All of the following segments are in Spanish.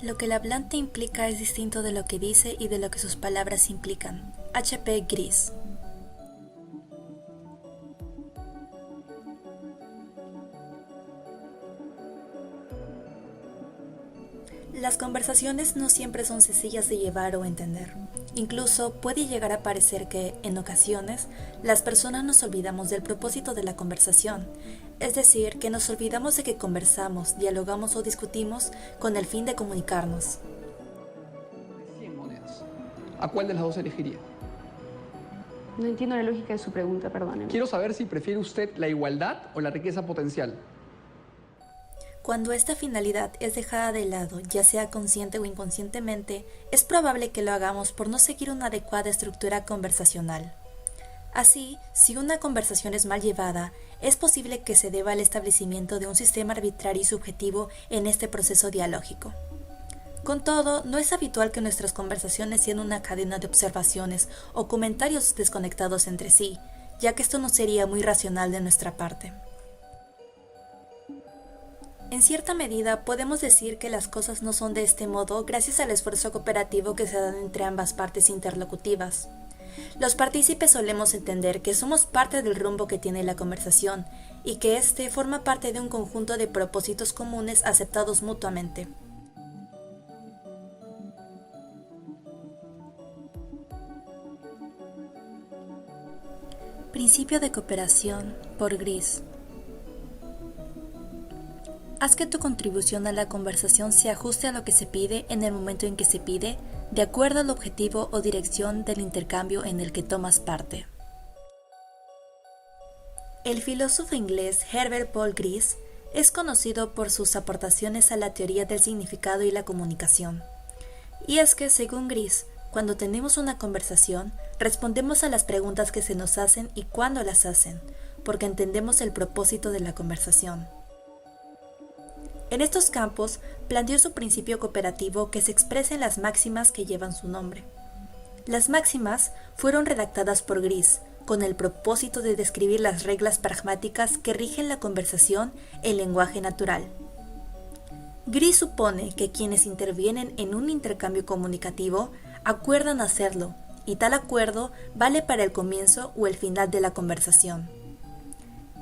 Lo que el hablante implica es distinto de lo que dice y de lo que sus palabras implican. H.P. Gris. Las conversaciones no siempre son sencillas de llevar o entender. Incluso puede llegar a parecer que, en ocasiones, las personas nos olvidamos del propósito de la conversación, es decir, que nos olvidamos de que conversamos, dialogamos o discutimos con el fin de comunicarnos. 100 monedas. ¿A cuál de las dos elegiría? No entiendo la lógica de su pregunta, perdóneme. Quiero saber si prefiere usted la igualdad o la riqueza potencial. Cuando esta finalidad es dejada de lado, ya sea consciente o inconscientemente, es probable que lo hagamos por no seguir una adecuada estructura conversacional. Así, si una conversación es mal llevada, es posible que se deba al establecimiento de un sistema arbitrario y subjetivo en este proceso dialógico. Con todo, no es habitual que nuestras conversaciones sean una cadena de observaciones o comentarios desconectados entre sí, ya que esto no sería muy racional de nuestra parte. En cierta medida, podemos decir que las cosas no son de este modo gracias al esfuerzo cooperativo que se da entre ambas partes interlocutivas. Los partícipes solemos entender que somos parte del rumbo que tiene la conversación y que éste forma parte de un conjunto de propósitos comunes aceptados mutuamente. Principio de cooperación por Gris. Haz que tu contribución a la conversación se ajuste a lo que se pide en el momento en que se pide, de acuerdo al objetivo o dirección del intercambio en el que tomas parte. El filósofo inglés Herbert Paul Gris es conocido por sus aportaciones a la teoría del significado y la comunicación. Y es que, según Gris, cuando tenemos una conversación, respondemos a las preguntas que se nos hacen y cuándo las hacen, porque entendemos el propósito de la conversación. En estos campos, planteó su principio cooperativo que se expresa en las máximas que llevan su nombre. Las máximas fueron redactadas por Gris, con el propósito de describir las reglas pragmáticas que rigen la conversación en lenguaje natural. Gris supone que quienes intervienen en un intercambio comunicativo acuerdan hacerlo, y tal acuerdo vale para el comienzo o el final de la conversación.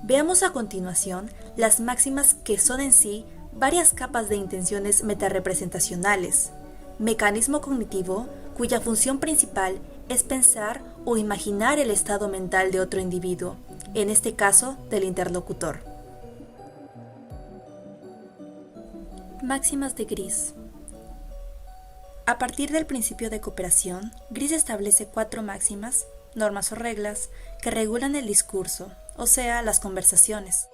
Veamos a continuación las máximas que son en sí varias capas de intenciones metarepresentacionales, mecanismo cognitivo cuya función principal es pensar o imaginar el estado mental de otro individuo, en este caso del interlocutor. Máximas de Gris. A partir del principio de cooperación, Gris establece 4 máximas, normas o reglas, que regulan el discurso, o sea, las conversaciones.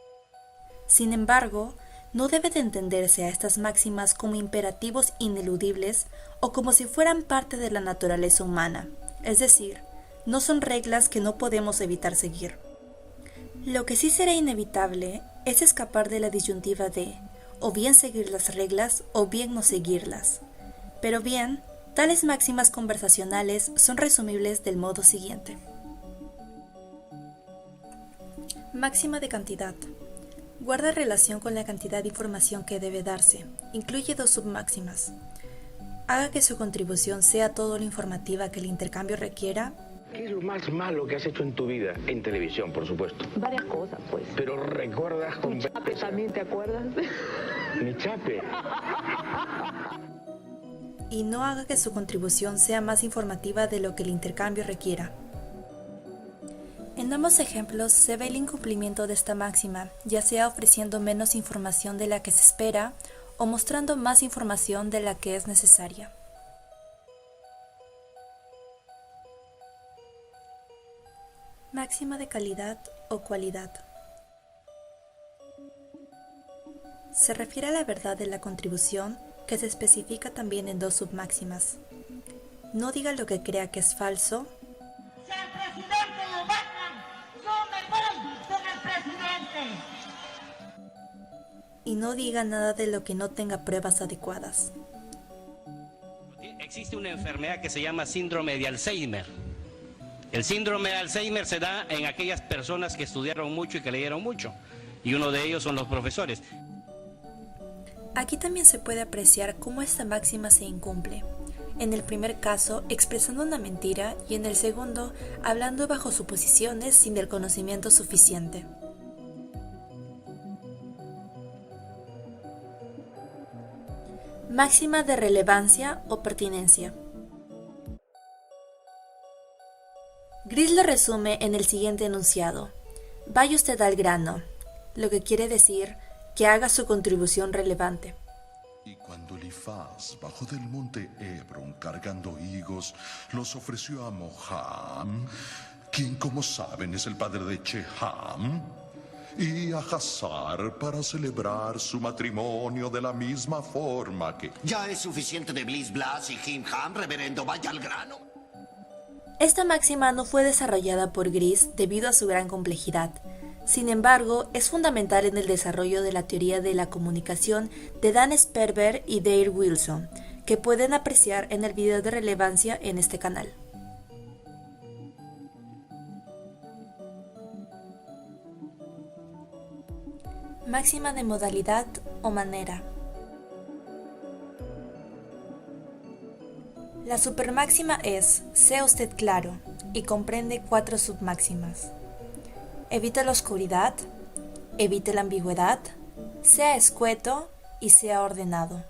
Sin embargo, no debe de entenderse a estas máximas como imperativos ineludibles o como si fueran parte de la naturaleza humana, es decir, no son reglas que no podemos evitar seguir. Lo que sí será inevitable es escapar de la disyuntiva de o bien seguir las reglas o bien no seguirlas. Pero bien, tales máximas conversacionales son resumibles del modo siguiente. Máxima de cantidad. Guarda relación con la cantidad de información que debe darse. Incluye 2 submáximas. Haga que su contribución sea todo lo informativa que el intercambio requiera. ¿Qué es lo más malo que has hecho en tu vida? En televisión, por supuesto. Varias cosas, pues. Pero recuerdas con... Mi chape también, ¿te acuerdas? Mi chape. Y no haga que su contribución sea más informativa de lo que el intercambio requiera. En ambos ejemplos se ve el incumplimiento de esta máxima, ya sea ofreciendo menos información de la que se espera o mostrando más información de la que es necesaria. Máxima de calidad o cualidad. Se refiere a la verdad de la contribución, que se especifica también en 2 submáximas. No diga lo que crea que es falso. ¡Se y no diga nada de lo que no tenga pruebas adecuadas. Existe una enfermedad que se llama síndrome de Alzheimer. El síndrome de Alzheimer se da en aquellas personas que estudiaron mucho y que leyeron mucho, y uno de ellos son los profesores. Aquí también se puede apreciar cómo esta máxima se incumple. En el primer caso, expresando una mentira, y en el segundo, hablando bajo suposiciones sin el conocimiento suficiente. Máxima de relevancia o pertinencia. Gris lo resume en el siguiente enunciado: vaya usted al grano, lo que quiere decir que haga su contribución relevante. Y cuando Elifaz bajó del monte Hebron cargando higos, los ofreció a Moham, quien, como saben, es el padre de Cheham, y a Hazar para celebrar su matrimonio de la misma forma que... Ya es suficiente de Bliss Blas y Jim Ham, reverendo, vaya al grano. Esta máxima no fue desarrollada por Gris debido a su gran complejidad. Sin embargo, es fundamental en el desarrollo de la teoría de la comunicación de Dan Sperber y Dale Wilson, que pueden apreciar en el video de relevancia en este canal. Máxima de modalidad o manera. La supermáxima es: sea usted claro, y comprende 4 submáximas. Evite la oscuridad, evite la ambigüedad, sea escueto y sea ordenado.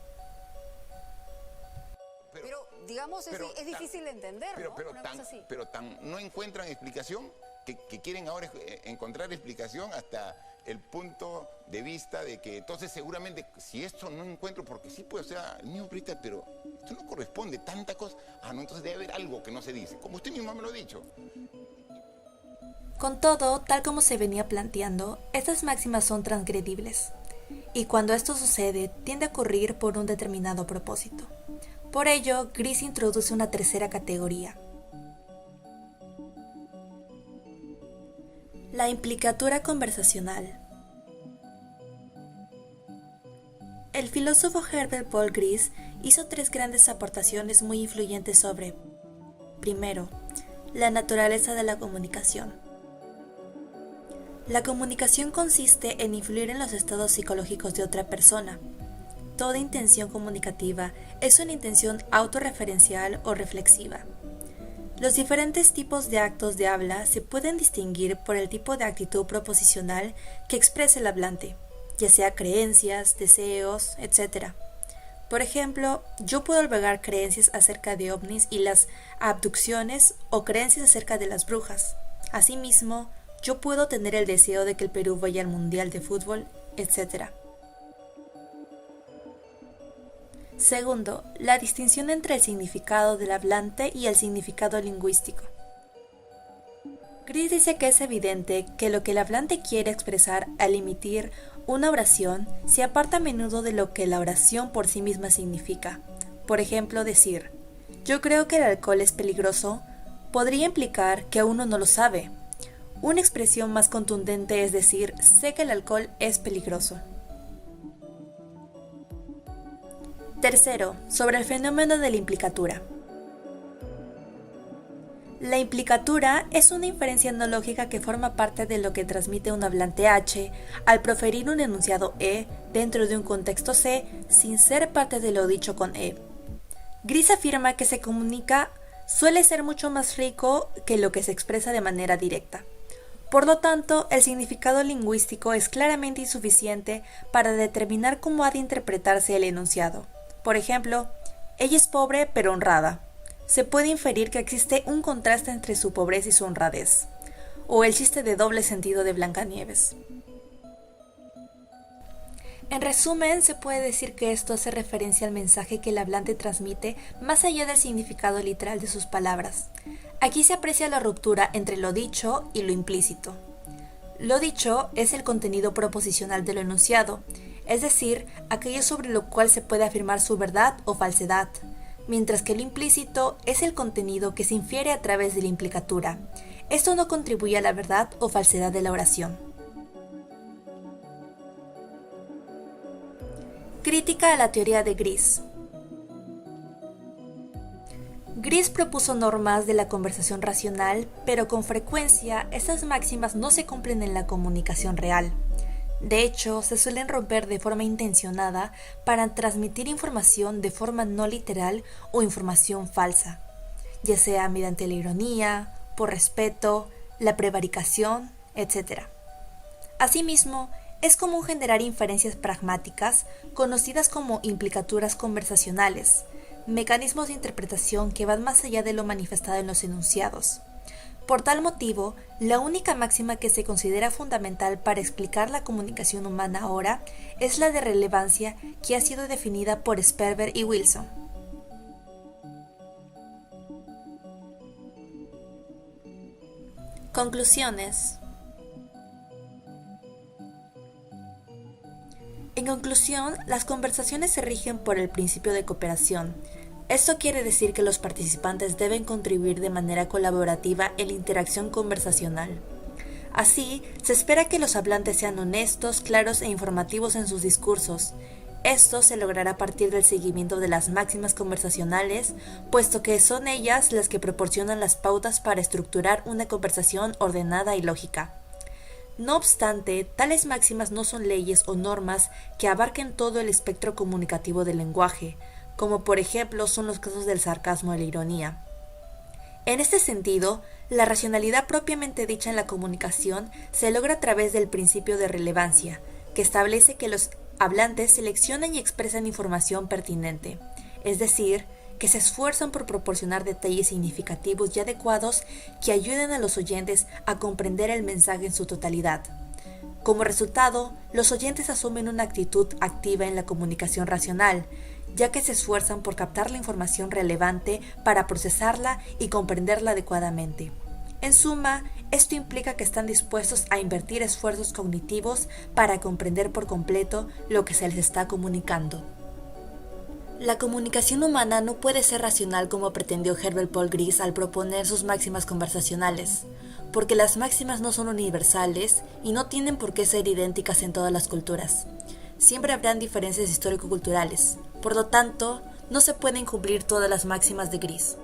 Pero digamos, es difícil de entender, ¿no? Pero no encuentran explicación, que quieren ahora encontrar explicación hasta el punto de vista de que entonces seguramente si esto no encuentro, porque sí puede ser el mismo periodista, pero esto no corresponde, tanta cosa, no, entonces debe haber algo que no se dice, como usted mismo me lo ha dicho. Con todo, tal como se venía planteando, estas máximas son transgredibles, y cuando esto sucede, tiende a ocurrir por un determinado propósito. Por ello, Gris introduce una tercera categoría: la implicatura conversacional. El filósofo Herbert Paul Gris hizo 3 grandes aportaciones muy influyentes sobre: primero, la naturaleza de la comunicación. La comunicación consiste en influir en los estados psicológicos de otra persona. Toda intención comunicativa es una intención autorreferencial o reflexiva. Los diferentes tipos de actos de habla se pueden distinguir por el tipo de actitud proposicional que expresa el hablante, ya sea creencias, deseos, etc. Por ejemplo, yo puedo albergar creencias acerca de ovnis y las abducciones o creencias acerca de las brujas. Asimismo, yo puedo tener el deseo de que el Perú vaya al Mundial de Fútbol, etc. Segundo, la distinción entre el significado del hablante y el significado lingüístico. Gris dice que es evidente que lo que el hablante quiere expresar al emitir una oración se aparta a menudo de lo que la oración por sí misma significa. Por ejemplo, decir, yo creo que el alcohol es peligroso, podría implicar que uno no lo sabe. Una expresión más contundente es decir, sé que el alcohol es peligroso. Tercero, sobre el fenómeno de la implicatura. La implicatura es una inferencia no lógica que forma parte de lo que transmite un hablante H al proferir un enunciado E dentro de un contexto C sin ser parte de lo dicho con E. Gris afirma que se comunica suele ser mucho más rico que lo que se expresa de manera directa. Por lo tanto, el significado lingüístico es claramente insuficiente para determinar cómo ha de interpretarse el enunciado. Por ejemplo, ella es pobre pero honrada. Se puede inferir que existe un contraste entre su pobreza y su honradez. O el chiste de doble sentido de Blancanieves. En resumen, se puede decir que esto hace referencia al mensaje que el hablante transmite más allá del significado literal de sus palabras. Aquí se aprecia la ruptura entre lo dicho y lo implícito. Lo dicho es el contenido proposicional de lo enunciado, es decir, aquello sobre lo cual se puede afirmar su verdad o falsedad, mientras que lo implícito es el contenido que se infiere a través de la implicatura. Esto no contribuye a la verdad o falsedad de la oración. Crítica a la teoría de Gris. Gris propuso normas de la conversación racional, pero con frecuencia estas máximas no se cumplen en la comunicación real. De hecho, se suelen romper de forma intencionada para transmitir información de forma no literal o información falsa, ya sea mediante la ironía, por respeto, la prevaricación, etc. Asimismo, es común generar inferencias pragmáticas, conocidas como implicaturas conversacionales, mecanismos de interpretación que van más allá de lo manifestado en los enunciados. Por tal motivo, la única máxima que se considera fundamental para explicar la comunicación humana ahora es la de relevancia, que ha sido definida por Sperber y Wilson. Conclusiones. En conclusión, las conversaciones se rigen por el principio de cooperación. Esto quiere decir que los participantes deben contribuir de manera colaborativa en la interacción conversacional. Así, se espera que los hablantes sean honestos, claros e informativos en sus discursos. Esto se logrará a partir del seguimiento de las máximas conversacionales, puesto que son ellas las que proporcionan las pautas para estructurar una conversación ordenada y lógica. No obstante, tales máximas no son leyes o normas que abarquen todo el espectro comunicativo del lenguaje, como por ejemplo son los casos del sarcasmo y la ironía. En este sentido, la racionalidad propiamente dicha en la comunicación se logra a través del principio de relevancia, que establece que los hablantes seleccionan y expresan información pertinente, es decir, que se esfuerzan por proporcionar detalles significativos y adecuados que ayuden a los oyentes a comprender el mensaje en su totalidad. Como resultado, los oyentes asumen una actitud activa en la comunicación racional, ya que se esfuerzan por captar la información relevante para procesarla y comprenderla adecuadamente. En suma, esto implica que están dispuestos a invertir esfuerzos cognitivos para comprender por completo lo que se les está comunicando. La comunicación humana no puede ser racional como pretendió Herbert Paul Gris al proponer sus máximas conversacionales, porque las máximas no son universales y no tienen por qué ser idénticas en todas las culturas. Siempre habrán diferencias histórico-culturales, por lo tanto, no se pueden cumplir todas las máximas de Gris.